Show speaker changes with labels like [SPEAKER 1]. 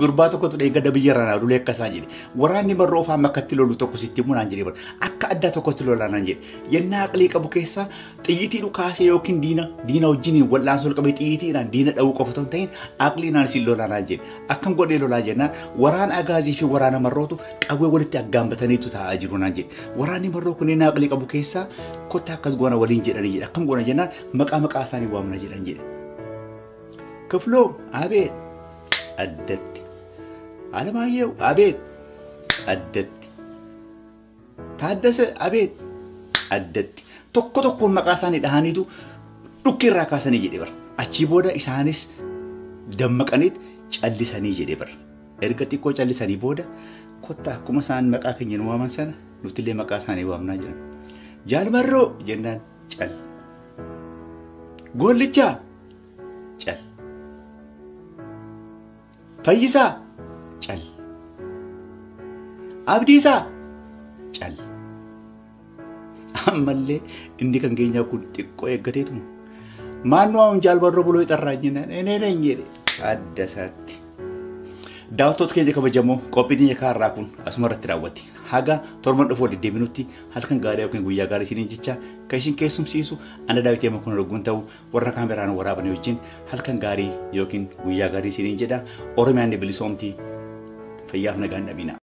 [SPEAKER 1] gurbaa tokkotu eegada biyyarraa dulee akkasaan jedhe waraanni barroo ofaa makkatti lolu tokko sitti munaan jedhe akka adda tokkotti lolanaan jedhe yennaa aqlii qabu keessa xiyyitii dhukaasee yookiin diina wajjin wal'aan sol qabee xiyyiitiidhaan diina dha'uu qofa ta'uu ta'in aqliinaan si lolanaan jedhe akkam godhee lolaa jennaan waraana agaazii fi waraana marrootu qawwee walitti aggaambataniitu taa'aa jiru naan jedhe waraanni marroo kunneen aqlii qabu keessa kotta akkas goona waliin jedhanii jedhe akkam goona jennaan maqaa isaanii waamna jedhan jedhe Kifloo abeet addatti Alamaayyoo abeet addatti Taaddasa abeet addatti tokkoon maqaa isaanii dhahaniitu dhukkirraa kaasanii jedhe bara achii booda isaanis dammaqaniit callisanii jedhe bara erga xiqqoo callisanii booda kotta akkuma isaan maqaa keenya nu waaman sana nutillee maqaa isaanii waamnaa jiran Jaalmarroo jennaan cal Gollichaa cal Fayyisaa cal Abdiisaa cal ammallee inni kan keenyaa kun xiqqoo eeggateetuma maannoo haun Jaalmarroo buloo ixarraa jennaan eneen jedhe addasaatti daawwattoota keenya kabajamoo qophiin kaarraa kun asuma irratti raawwatti haga torban dhufuu deddeebinutti halkan gaarii yookiin guyyaa gaarii isiniin jecha kan isin keessumsiisu ana daawwitee makuna dhugguun ta'u warra kaameraan waraabanii wajjin halkan gaarii yookiin guyyaa gaarii isiniin jedha Oromiyaan bilisoomtii fayyaaf nagaan dhabina.